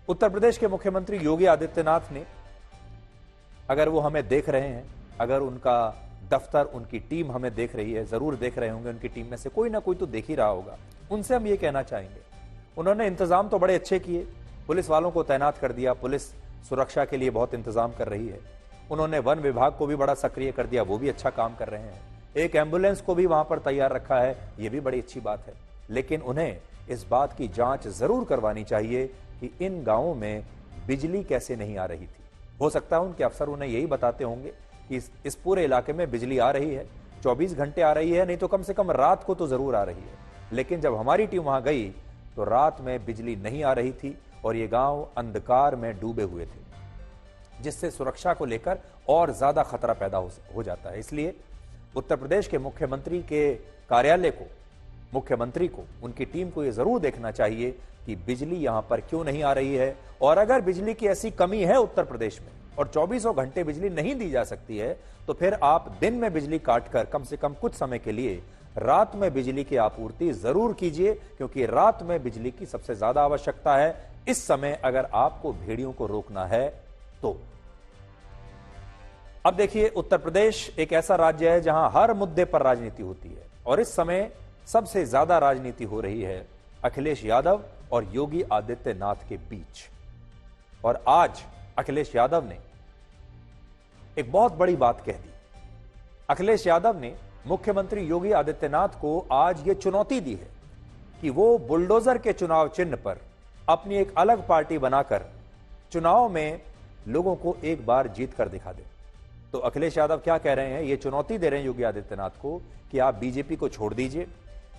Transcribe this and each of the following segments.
उत्तर प्रदेश के मुख्यमंत्री योगी आदित्यनाथ ने, अगर वो हमें देख रहे हैं, अगर उनका दफ्तर, उनकी टीम हमें देख रही है, जरूर देख रहे होंगे, उनकी टीम में से कोई ना कोई तो देख ही रहा होगा, उनसे हम ये कहना चाहेंगे, उन्होंने इंतजाम तो बड़े अच्छे किए, पुलिस वालों को तैनात कर दिया, पुलिस सुरक्षा के लिए बहुत इंतजाम कर रही है, उन्होंने वन विभाग को भी बड़ा सक्रिय कर दिया, वो भी अच्छा काम कर रहे हैं, एक एम्बुलेंस को भी वहां पर तैयार रखा है, ये भी बड़ी अच्छी बात है। लेकिन उन्हें इस बात की जांच जरूर करवानी चाहिए कि इन गांवों में बिजली कैसे नहीं आ रही थी। हो सकता है उनके अफसर उन्हें यही बताते होंगे कि इस पूरे इलाके में बिजली आ रही है, 24 घंटे आ रही है, नहीं तो कम से कम रात को तो जरूर आ रही है। लेकिन जब हमारी टीम वहां गई तो रात में बिजली नहीं आ रही थी और ये गांव अंधकार में डूबे हुए थे, जिससे सुरक्षा को लेकर और ज्यादा खतरा पैदा हो जाता है। इसलिए उत्तर प्रदेश के मुख्यमंत्री के कार्यालय को, मुख्यमंत्री को, उनकी टीम को यह जरूर देखना चाहिए कि बिजली यहां पर क्यों नहीं आ रही है, और अगर बिजली की ऐसी कमी है उत्तर प्रदेश में और 24 घंटे बिजली नहीं दी जा सकती है, तो फिर आप दिन में बिजली काटकर कम से कम कुछ समय के लिए रात में बिजली की आपूर्ति जरूर कीजिए, क्योंकि रात में बिजली की सबसे ज्यादा आवश्यकता है इस समय, अगर आपको भेड़ियों को रोकना है तो। अब देखिए, उत्तर प्रदेश एक ऐसा राज्य है जहां हर मुद्दे पर राजनीति होती है, और इस समय सबसे ज्यादा राजनीति हो रही है अखिलेश यादव और योगी आदित्यनाथ के बीच। और आज अखिलेश यादव ने एक बहुत बड़ी बात कह दी। अखिलेश यादव ने मुख्यमंत्री योगी आदित्यनाथ को आज यह चुनौती दी है कि वो बुलडोजर के चुनाव चिन्ह पर अपनी एक अलग पार्टी बनाकर चुनाव में लोगों को एक बार जीत कर दिखा दे। तो अखिलेश यादव क्या कह रहे हैं, ये चुनौती दे रहे हैं योगी आदित्यनाथ को कि आप बीजेपी को छोड़ दीजिए,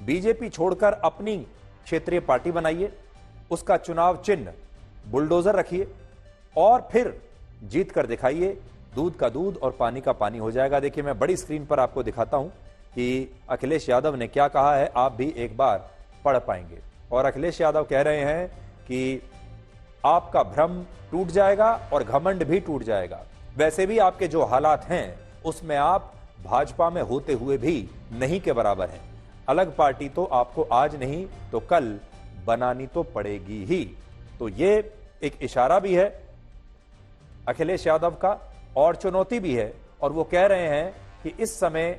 बीजेपी छोड़कर अपनी क्षेत्रीय पार्टी बनाइए, उसका चुनाव चिन्ह बुलडोजर रखिए और फिर जीत कर दिखाइए। दूध का दूध और पानी का पानी हो जाएगा। देखिए, मैं बड़ी स्क्रीन पर आपको दिखाता हूं कि अखिलेश यादव ने क्या कहा है, आप भी एक बार पढ़ पाएंगे। और अखिलेश यादव कह रहे हैं कि आपका भ्रम टूट जाएगा और घमंड भी टूट जाएगा। वैसे भी आपके जो हालात हैं उसमें आप भाजपा में होते हुए भी नहीं के बराबर हैं। अलग पार्टी तो आपको आज नहीं तो कल बनानी तो पड़ेगी ही। तो ये एक इशारा भी है अखिलेश यादव का और चुनौती भी है। और वो कह रहे हैं कि इस समय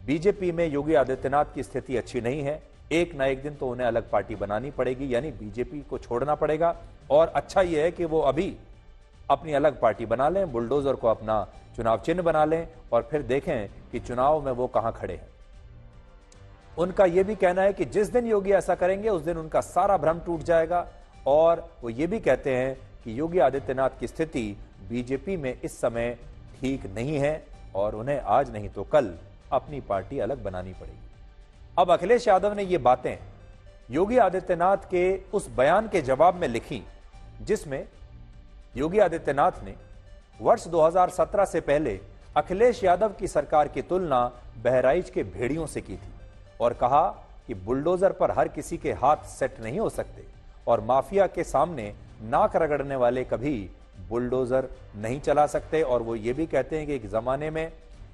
बीजेपी में योगी आदित्यनाथ की स्थिति अच्छी नहीं है, एक ना एक दिन तो उन्हें अलग पार्टी बनानी पड़ेगी, यानी बीजेपी को छोड़ना पड़ेगा। और अच्छा यह है कि वो अभी अपनी अलग पार्टी बना लें, बुलडोजर को अपना चुनाव चिन्ह बना लें और फिर देखें कि चुनाव में वो कहां खड़े हैं। उनका यह भी कहना है कि जिस दिन योगी ऐसा करेंगे उस दिन उनका सारा भ्रम टूट जाएगा। और वो ये भी कहते हैं कि योगी आदित्यनाथ की स्थिति बीजेपी में इस समय ठीक नहीं है और उन्हें आज नहीं तो कल अपनी पार्टी अलग बनानी पड़ेगी। अब अखिलेश यादव ने ये बातें योगी आदित्यनाथ के उस बयान के जवाब में लिखी जिसमें योगी आदित्यनाथ ने वर्ष 2017 से पहले अखिलेश यादव की सरकार की तुलना बहराइच के भेड़ियों से की थी और कहा कि बुलडोजर पर हर किसी के हाथ सेट नहीं हो सकते और माफिया के सामने नाक रगड़ने वाले कभी बुलडोजर नहीं चला सकते। और वो ये भी कहते हैं कि एक जमाने में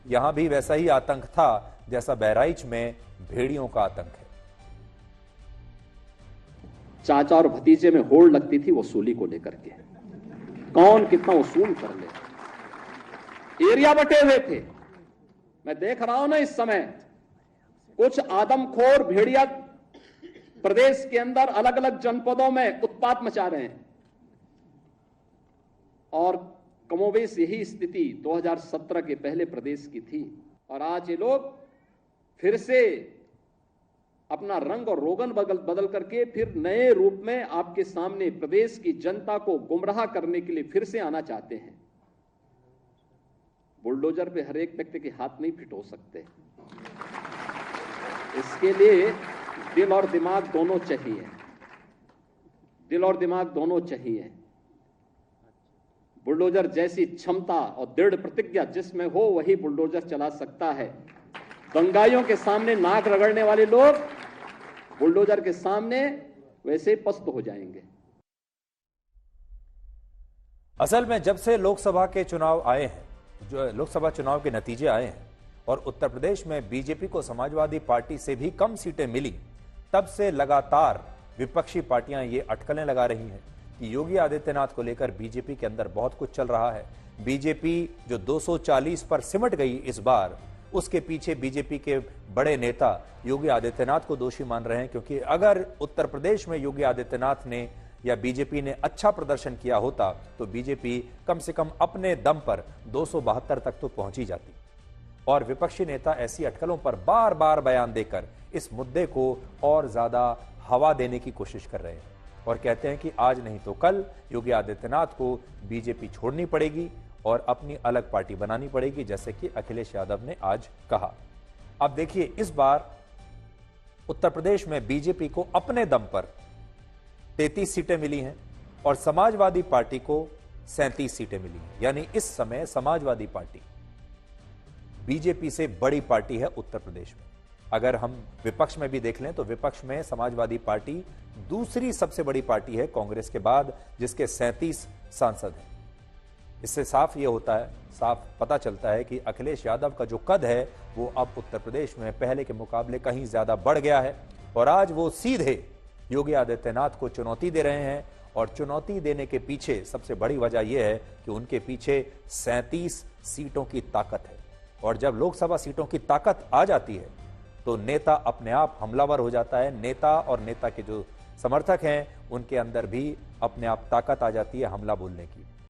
यहां भी वैसा ही आतंक था जैसा बहराइच में भेड़ियों का आतंक है। चाचा और भतीजे में होड़ लगती थी वसूली को लेकर के, कौन कितना वसूल कर ले। एरिया बटे हुए थे। मैं देख रहा हूं ना इस समय कुछ आदमखोर भेड़िया प्रदेश के अंदर अलग अलग जनपदों में उत्पात मचा रहे हैं और कमोबेश यही स्थिति 2017 के पहले प्रदेश की थी। और आज ये लोग फिर से अपना रंग और रोगन बदल करके फिर नए रूप में आपके सामने प्रदेश की जनता को गुमराह करने के लिए फिर से आना चाहते हैं। बुलडोजर पे हर एक व्यक्ति के हाथ नहीं फिट हो सकते, इसके लिए दिल और दिमाग दोनों चाहिए, दिल और दिमाग दोनों चाहिए। बुलडोजर जैसी क्षमता और दृढ़ प्रतिज्ञा जिसमें हो वही बुलडोजर चला सकता है। दंगाइयों के सामने नाक रगड़ने वाले लोग बुलडोजर के सामने वैसे पस्त हो जाएंगे। असल में जब से लोकसभा के चुनाव आए हैं, जो लोकसभा चुनाव के नतीजे आए हैं और उत्तर प्रदेश में बीजेपी को समाजवादी पार्टी से भी कम सीटें मिली, तब से लगातार विपक्षी पार्टियां ये अटकलें लगा रही हैं कि योगी आदित्यनाथ को लेकर बीजेपी के अंदर बहुत कुछ चल रहा है। बीजेपी जो 240 पर सिमट गई इस बार, उसके पीछे बीजेपी के बड़े नेता योगी आदित्यनाथ को दोषी मान रहे हैं, क्योंकि अगर उत्तर प्रदेश में योगी आदित्यनाथ ने या बीजेपी ने अच्छा प्रदर्शन किया होता तो बीजेपी कम से कम अपने दम पर 272 तक तो पहुंची जाती। और विपक्षी नेता ऐसी अटकलों पर बार बार बयान देकर इस मुद्दे को और ज्यादा हवा देने की कोशिश कर रहे हैं और कहते हैं कि आज नहीं तो कल योगी आदित्यनाथ को बीजेपी छोड़नी पड़ेगी और अपनी अलग पार्टी बनानी पड़ेगी, जैसे कि अखिलेश यादव ने आज कहा। अब देखिए, इस बार उत्तर प्रदेश में बीजेपी को अपने दम पर 33 सीटें मिली हैं और समाजवादी पार्टी को 37 सीटें मिली हैं। यानी इस समय समाजवादी पार्टी बीजेपी से बड़ी पार्टी है उत्तर प्रदेश में। अगर हम विपक्ष में भी देख लें तो विपक्ष में समाजवादी पार्टी दूसरी सबसे बड़ी पार्टी है कांग्रेस के बाद, जिसके 37 सांसद हैं। इससे साफ ये होता है, साफ पता चलता है कि अखिलेश यादव का जो कद है वो अब उत्तर प्रदेश में पहले के मुकाबले कहीं ज्यादा बढ़ गया है और आज वो सीधे योगी आदित्यनाथ को चुनौती दे रहे हैं। और चुनौती देने के पीछे सबसे बड़ी वजह यह है कि उनके पीछे 37 सीटों की ताकत है और जब लोकसभा सीटों की ताकत आ जाती है तो नेता अपने आप हमलावर हो जाता है। नेता और नेता के जो समर्थक हैं उनके अंदर भी अपने आप ताकत आ जाती है हमला बोलने की।